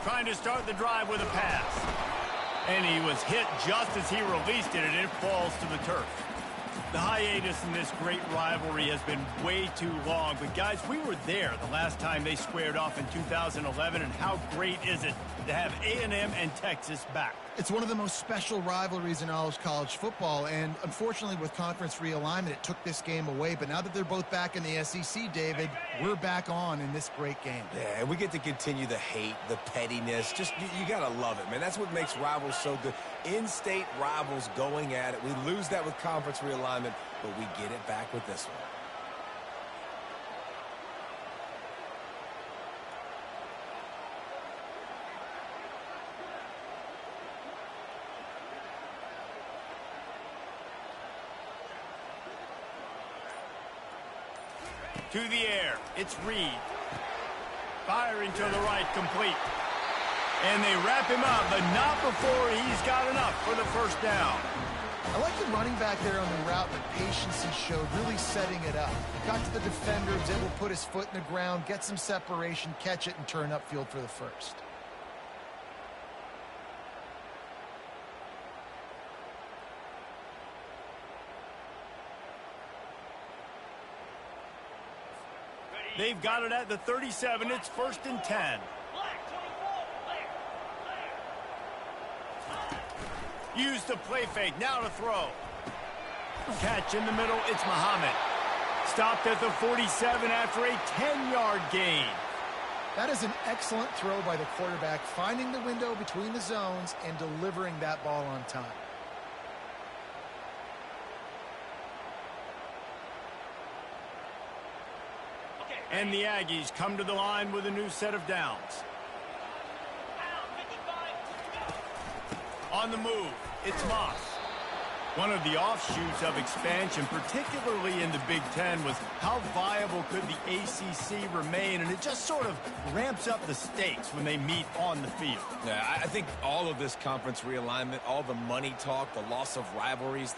trying to start the drive with a pass. And he was hit just as he released it, and it falls to the turf. The hiatus in this great rivalry has been way too long. But, guys, we were there the last time they squared off in 2011, and how great is it to have A&M and Texas back? It's one of the most special rivalries in all of college football, and unfortunately with conference realignment, it took this game away. But now that they're both back in the SEC, David, we're back on in this great game. Yeah, and we get to continue the hate, the pettiness. Just, you got to love it, man. That's what makes rivals so good. In-state rivals going at it. We lose that with conference realignment, but we get it back with this one. To the air, it's Reed. Firing to the right, complete. And they wrap him up, but not before he's got enough for the first down. I like the running back there on the route, the patience he showed, really setting it up. He got to the defender, was able to put his foot in the ground, get some separation, catch it, and turn upfield for the first. They've got it at the 37. It's 1st and 10. Use the play fake. Now to throw. Catch in the middle. It's Muhammad. Stopped at the 47 after a 10-yard gain. That is an excellent throw by the quarterback, finding the window between the zones and delivering that ball on time. And the Aggies come to the line with a new set of downs. On the move, it's Moss. One of the offshoots of expansion, particularly in the Big Ten, was how viable could the ACC remain, and it just sort of ramps up the stakes when they meet on the field. Yeah, I think all of this conference realignment, all the money talk, the loss of rivalries,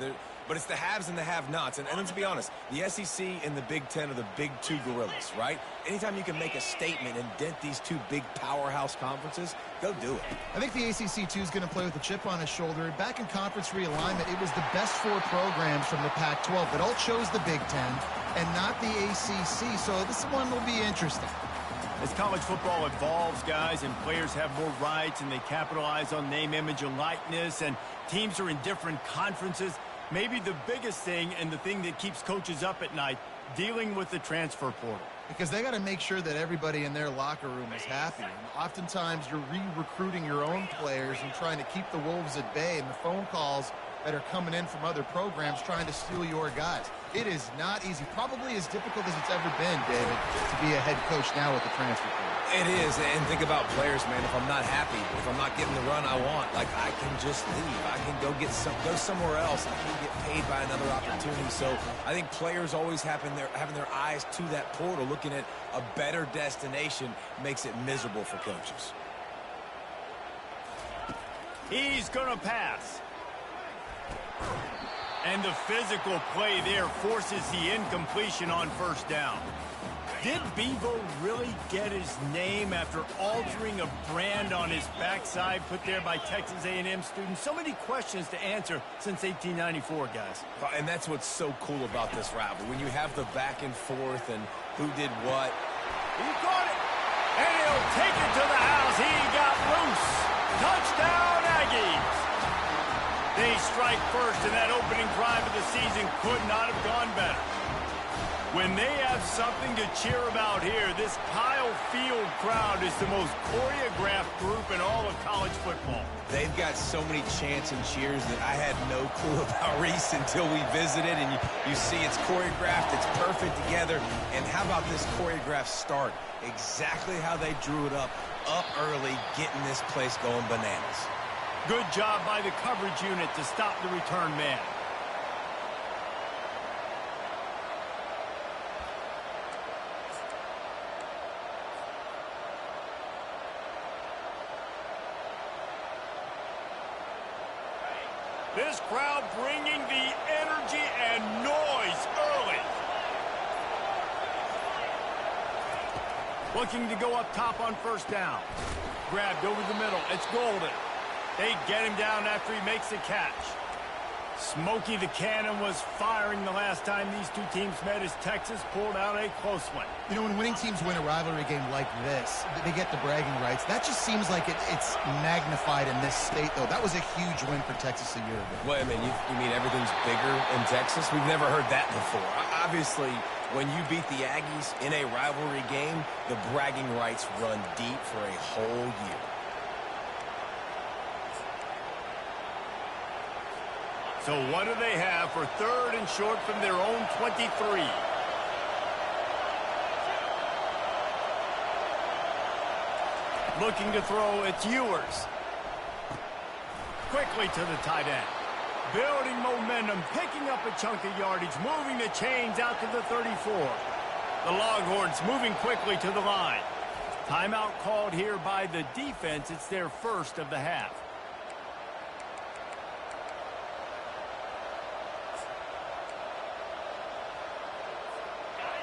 but it's the haves and the have-nots. And let's be honest, the SEC and the Big Ten are the big two gorillas, right? Anytime you can make a statement and dent these two big powerhouse conferences, go do it. I think the ACC, too, is going to play with a chip on his shoulder. Back in conference realignment, it was the best 4 programs from the Pac-12 that all chose the Big Ten and not the ACC, so this one will be interesting. As college football evolves, guys, and players have more rights and they capitalize on name, image, and likeness, and teams are in different conferences, maybe the biggest thing and the thing that keeps coaches up at night, dealing with the transfer portal. Because they got to make sure that everybody in their locker room is happy. And oftentimes you're re-recruiting your own players and trying to keep the wolves at bay, and the phone calls that are coming in from other programs trying to steal your guys. It is not easy. Probably as difficult as it's ever been, David, to be a head coach now with the transfer portal. It is, and think about players, man. If I'm not happy, if I'm not getting the run I want, like, I can just leave. I can go somewhere else. I can get paid by another opportunity. So I think players always having their eyes to that portal, looking at a better destination, makes it miserable for coaches. He's going to pass. And the physical play there forces the incompletion on 1st down. Did Bevo really get his name after altering a brand on his backside put there by Texas A&M students? So many questions to answer since 1894, guys. And that's what's so cool about this rivalry. When you have the back and forth and who did what. He caught it. And he'll take it to the house. He got loose. Touchdown, Aggies. They strike first, and that opening drive of the season could not have gone better. When they have something to cheer about here, this Kyle Field crowd is the most choreographed group in all of college football. They've got so many chants and cheers that I had no clue about Reese until we visited, and you see it's choreographed, it's perfect together. And how about this choreographed start? Exactly how they drew it up early, getting this place going bananas. Good job by the coverage unit to stop the return man. This crowd bringing the energy and noise early. Looking to go up top on first down. Grabbed over the middle. It's Golden. They get him down after he makes the catch. Smokey the Cannon was firing the last time these two teams met as Texas pulled out a close one. You know, when winning teams win a rivalry game like this, they get the bragging rights. That just seems like it's magnified in this state, though. That was a huge win for Texas a year ago. Well, I mean, you mean everything's bigger in Texas? We've never heard that before. Obviously, when you beat the Aggies in a rivalry game, the bragging rights run deep for a whole year. So what do they have for 3rd and short from their own 23? Looking to throw, it's Ewers. Quickly to the tight end. Building momentum, picking up a chunk of yardage, moving the chains out to the 34. The Longhorns moving quickly to the line. Timeout called here by the defense. It's their first of the half.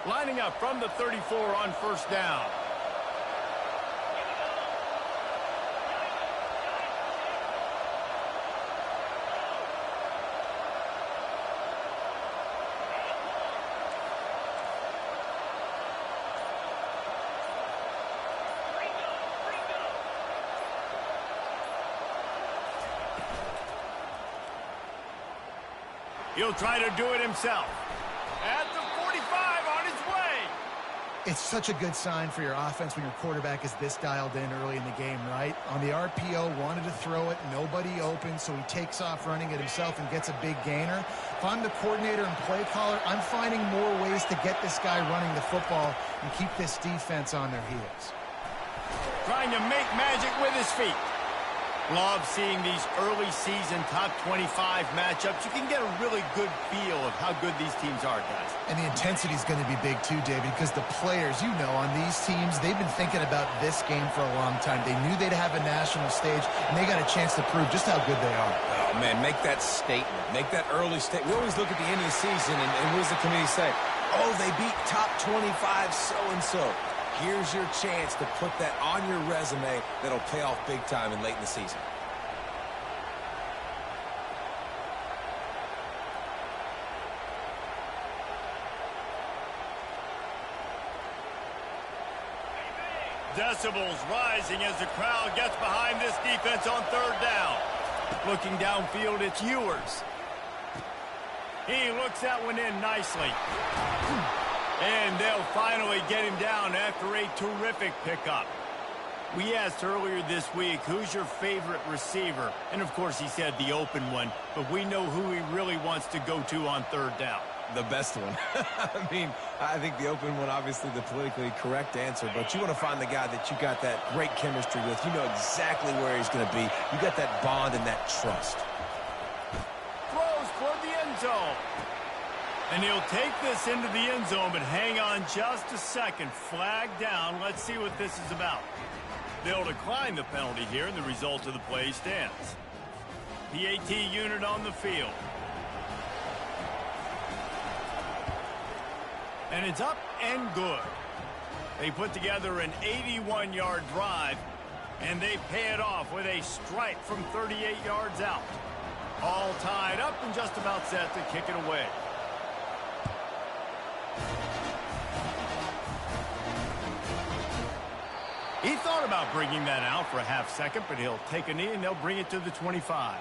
Lining up from the 34 on first down. He'll try to do it himself. At the 45 on his way. It's such a good sign for your offense when your quarterback is this dialed in early in the game, right? On the RPO, wanted to throw it, nobody open, so he takes off running it himself and gets a big gainer. If I'm the coordinator and play caller, I'm finding more ways to get this guy running the football and keep this defense on their heels. Trying to make magic with his feet. Love seeing these early season top 25 matchups. You can get a really good feel of how good these teams are, guys. And the intensity is going to be big too, David, because the players, you know, on these teams, they've been thinking about this game for a long time. They knew they'd have a national stage, and they got a chance to prove just how good they are. Oh, man, make that statement. Make that early statement. We always look at the end of the season, and what does the committee say? Oh, they beat top 25 so-and-so. Here's your chance to put that on your resume that'll pay off big time and late in the season. Decibels rising as the crowd gets behind this defense on third down. Looking downfield, it's Ewers. He looks that one in nicely. And they'll finally get him down after a terrific pickup. We asked earlier this week, who's your favorite receiver? And, of course, he said the open one. But we know who he really wants to go to on third down. The best one. I mean, I think the open one, obviously the politically correct answer. But you want to find the guy that you got that great chemistry with. You know exactly where he's going to be. You got that bond and that trust. Throws for the end zone. And he'll take this into the end zone, but hang on just a second. Flag down. Let's see what this is about. They'll decline the penalty here, and the result of the play stands. PAT unit on the field. And it's up and good. They put together an 81-yard drive, and they pay it off with a strike from 38 yards out. All tied up and just about set to kick it away. He thought about bringing that out for a half second, but he'll take a knee and they'll bring it to the 25.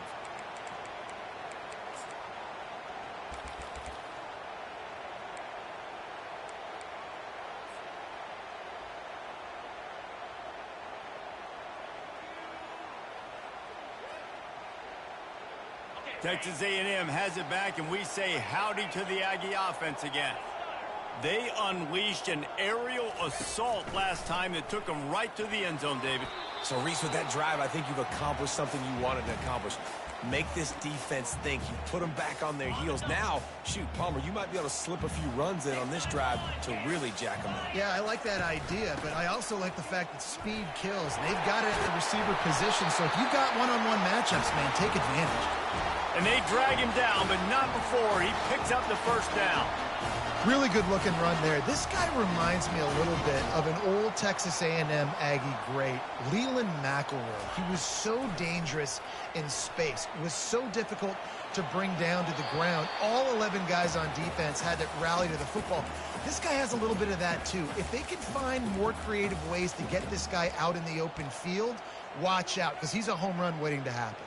Texas A&M has it back, and we say howdy to the Aggie offense again. They unleashed an aerial assault last time that took them right to the end zone, David. So, Reese, with that drive, I think you've accomplished something you wanted to accomplish. Make this defense think. You put them back on their heels. Now, shoot, Palmer, you might be able to slip a few runs in on this drive to really jack them up. Yeah, I like that idea, but I also like the fact that speed kills. They've got it at the receiver position, so if you've got one-on-one matchups, man, take advantage. And they drag him down, but not before he picks up the first down. Really good looking run there. This guy reminds me a little bit of an old Texas A&M Aggie great, Leland McElroy. He was so dangerous in space. It was so difficult to bring down to the ground. All 11 guys on defense had to rally to the football. This guy has a little bit of that too. If they can find more creative ways to get this guy out in the open field, watch out, because he's a home run waiting to happen.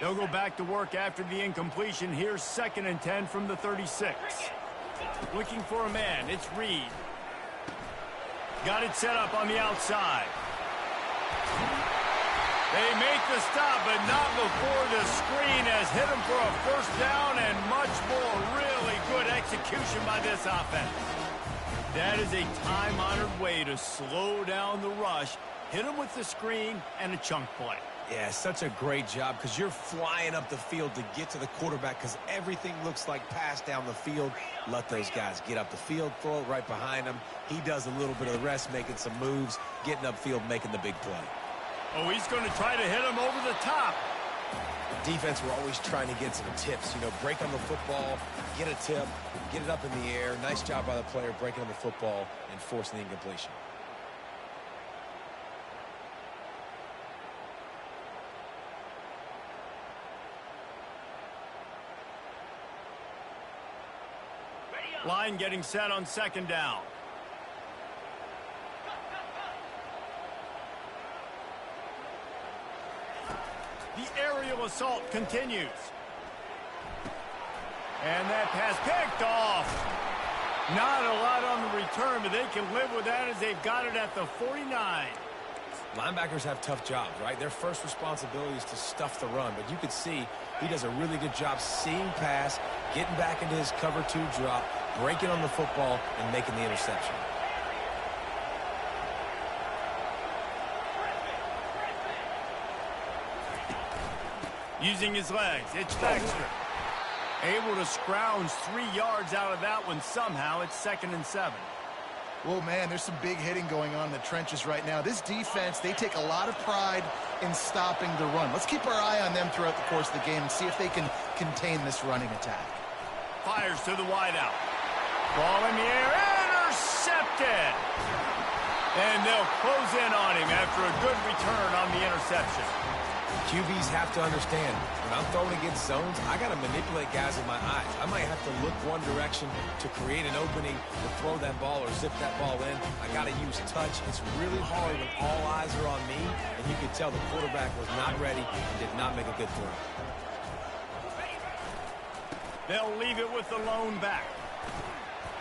They'll go back to work after the incompletion. Here's 2nd and 10 from the 36. Looking for a man. It's Reed. Got it set up on the outside. They make the stop, but not before the screen has hit him for a first down and much more. Really good execution by this offense. That is a time-honored way to slow down the rush, hit him with the screen, and a chunk play. Yeah, such a great job because you're flying up the field to get to the quarterback because everything looks like pass down the field. Let those guys get up the field, throw it right behind him. He does a little bit of the rest, making some moves, getting upfield, making the big play. Oh, he's going to try to hit him over the top. Defense, we're always trying to get some tips. You know, break on the football, get a tip, get it up in the air. Nice job by the player breaking on the football and forcing the incompletion. Line getting set on 2nd down. The aerial assault continues. And that pass picked off. Not a lot on the return, but they can live with that as they've got it at the 49. Linebackers have tough jobs, right? Their first responsibility is to stuff the run, but you could see he does a really good job seeing pass, getting back into his cover 2 drop, breaking on the football, and making the interception. Using his legs, it's Baxter. Able to scrounge 3 yards out of that one somehow. It's 2nd and 7. Well, man, there's some big hitting going on in the trenches right now. This defense, they take a lot of pride in stopping the run. Let's keep our eye on them throughout the course of the game and see if they can contain this running attack. Fires to the wideout. Ball in the air, intercepted. And they'll close in on him after a good return on the interception. QBs have to understand, when I'm throwing against zones, I got to manipulate guys with my eyes. I might have to look one direction to create an opening to throw that ball or zip that ball in. I got to use touch. It's really hard when all eyes are on me, and you could tell the quarterback was not ready and did not make a good throw. They'll leave it with the lone back.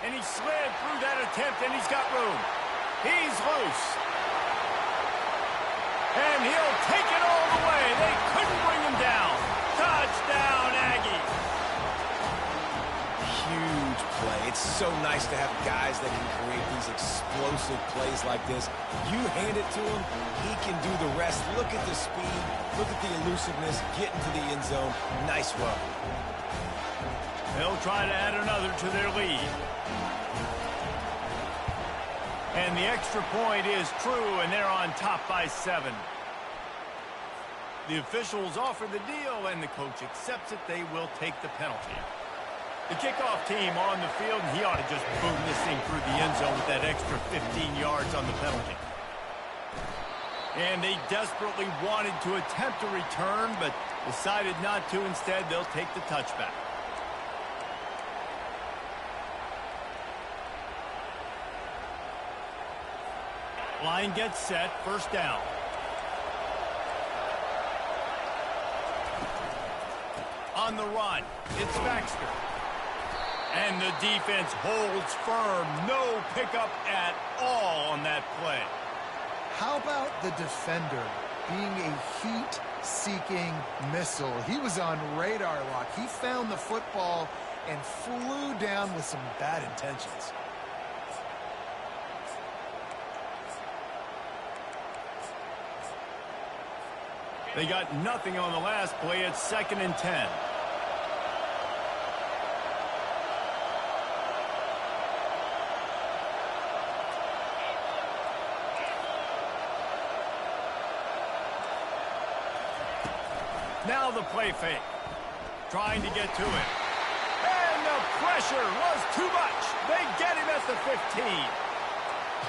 And he slid through that attempt, and he's got room. He's loose. And he'll take it all the way. They couldn't bring him down. Touchdown, Aggie. Huge play. It's so nice to have guys that can create these explosive plays like this. You hand it to him, he can do the rest. Look at the speed. Look at the elusiveness. Get into the end zone. Nice run. They'll try to add another to their lead. And the extra point is true, and they're on top by 7. The officials offer the deal, and the coach accepts it. They will take the penalty. The kickoff team on the field, and he ought to just boom this thing through the end zone with that extra 15 yards on the penalty. And they desperately wanted to attempt a return, but decided not to. Instead, they'll take the touchback. Line gets set, 1st down. On the run, it's Baxter. And the defense holds firm. No pickup at all on that play. How about the defender being a heat-seeking missile? He was on radar lock. He found the football and flew down with some bad intentions. They got nothing on the last play. It's 2nd and 10. Now the play fake. trying to get to it. And the pressure was too much. They get him at the 15.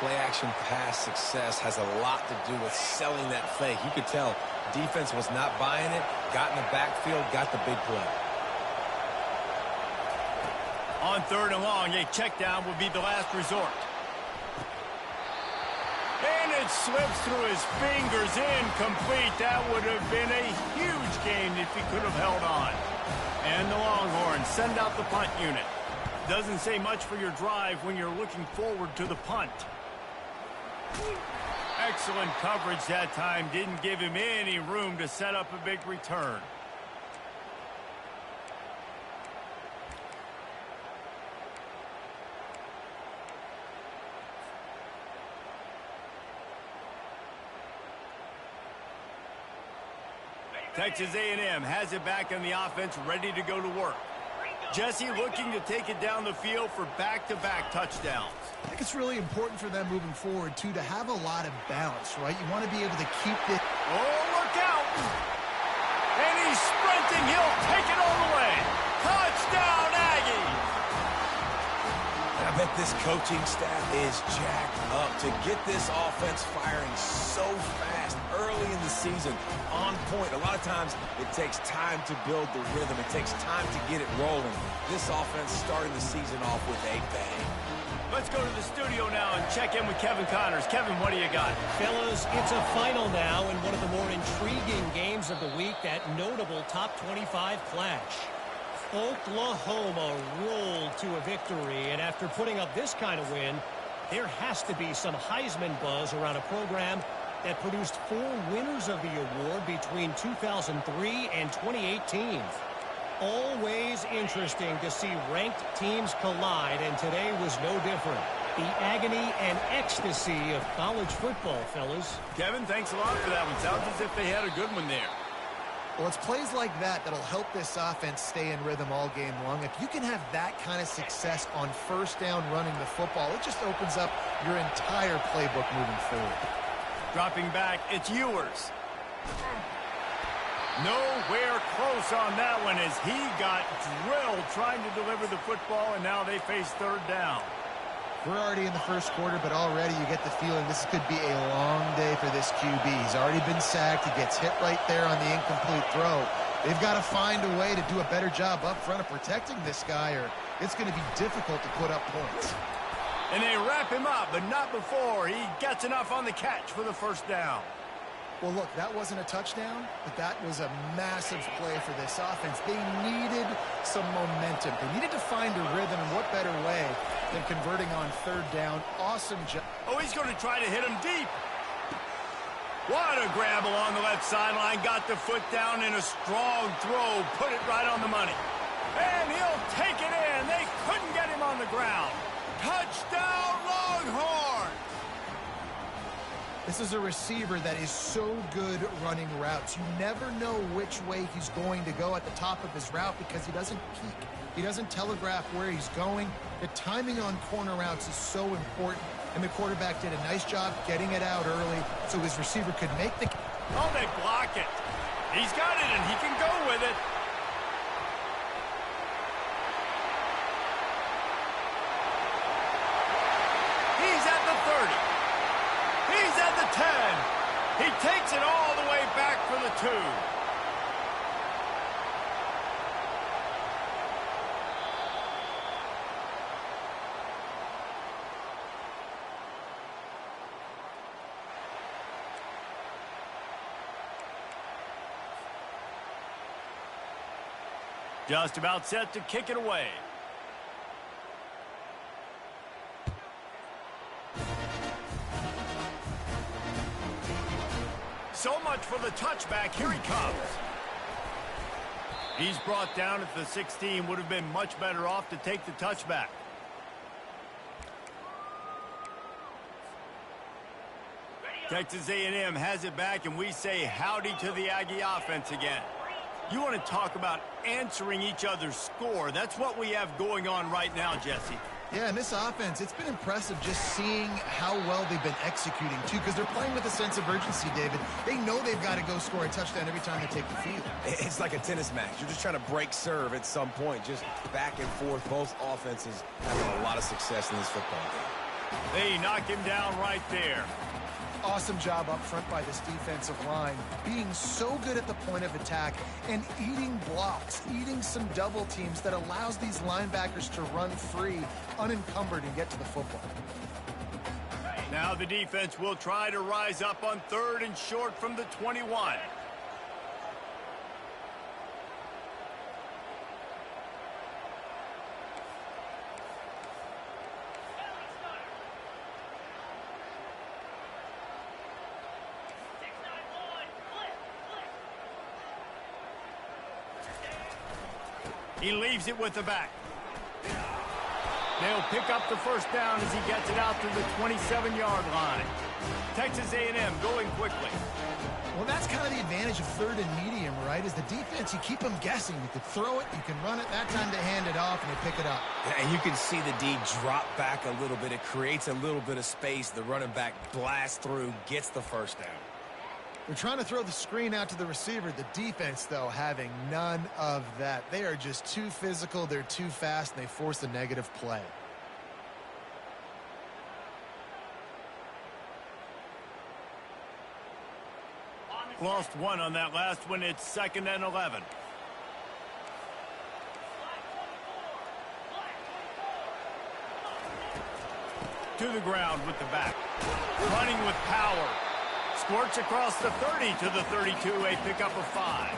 Play-action pass success has a lot to do with selling that fake. You could tell defense was not buying it, got in the backfield, got the big play. On 3rd and long, a check down would be the last resort. And it slips through his fingers, incomplete. That would have been a huge gain if he could have held on. And the Longhorns send out the punt unit. Doesn't say much for your drive when you're looking forward to the punt. Excellent coverage that time. Didn't give him any room to set up a big return. Texas A&M has it back on the offense, ready to go to work. Jesse looking to take it down the field for back-to-back touchdowns. I think it's really important for them moving forward, too, to have a lot of balance, right? You want to be able to keep this. Oh, look out! And he's sprinting. He'll take it all the way. Touchdown, Aggies! I bet this coaching staff is jacked up to get this offense firing so fast early in the season, on point. A lot of times it takes time to build the rhythm. It takes time to get it rolling. This offense starting the season off with a bang. Let's go to the studio now and check in with Kevin Connors. Kevin, what do you got? Fellas, it's a final now in one of the more intriguing games of the week, that notable top 25 clash. Oklahoma rolled to a victory, and after putting up this kind of win, there has to be some Heisman buzz around a program that produced 4 winners of the award between 2003 and 2018. Always interesting to see ranked teams collide, and today was no different. The agony and ecstasy of college football, fellas. Kevin, thanks a lot for that one. Sounds as if they had a good one there. Well, it's plays like that that'll help this offense stay in rhythm all game long. If you can have that kind of success on first down running the football, it just opens up your entire playbook moving forward. Dropping back, it's Ewers. Nowhere close on that one as he got drilled trying to deliver the football, and now they face 3rd down. We're already in the first quarter, but already you get the feeling this could be a long day for this QB. He's already been sacked. He gets hit right there on the incomplete throw. They've got to find a way to do a better job up front of protecting this guy, or it's going to be difficult to put up points. And they wrap him up, but not before he gets enough on the catch for the 1st down. Well, look, that wasn't a touchdown, but that was a massive play for this offense. They needed some momentum. They needed to find a rhythm, and what better way than converting on 3rd down. Awesome job. Oh, he's going to try to hit him deep. What a grab along the left sideline. Got the foot down in a strong throw. Put it right on the money. And he'll take it in. They couldn't get him on the ground. Touchdown, Longhorns! This is a receiver that is so good running routes. You never know which way he's going to go at the top of his route because he doesn't peek. He doesn't telegraph where he's going. The timing on corner routes is so important, and the quarterback did a nice job getting it out early so his receiver could make the... Oh, they block it. He's got it, and he can go with it. He's at the 30. He's at the 10. He takes it all the way back for the 2. Just about set to kick it away. So much for the touchback. Here he comes. He's brought down at the 16. Would have been much better off to take the touchback. Texas A&M has it back, and we say howdy to the Aggie offense again. You want to talk about answering each other's score. That's what we have going on right now, Jesse. Yeah, and this offense, it's been impressive just seeing how well they've been executing, too, because they're playing with a sense of urgency, David. They know they've got to go score a touchdown every time they take the field. It's like a tennis match. You're just trying to break serve at some point, just back and forth. Both offenses having a lot of success in this football game. They knock him down right there. Awesome job up front by this defensive line, being so good at the point of attack and eating blocks, eating some double teams that allows these linebackers to run free, unencumbered, and get to the football. Now the defense will try to rise up on 3rd and short from the 21. He leaves it with the back. They'll pick up the first down as he gets it out to the 27-yard line. Texas A&M going quickly. Well, that's kind of the advantage of 3rd and medium, right? Is the defense, you keep them guessing. You can throw it, you can run it. That time they hand it off and they pick it up. And you can see the D drop back a little bit. It creates a little bit of space. The running back blasts through, gets the first down. They're trying to throw the screen out to the receiver. The defense, though, having none of that. They are just too physical, they're too fast, and they force a negative play. Lost one on that last one. It's 2nd and 11. To the ground with the back. Running with power. Squirts across the 30 to the 32, a pickup of 5.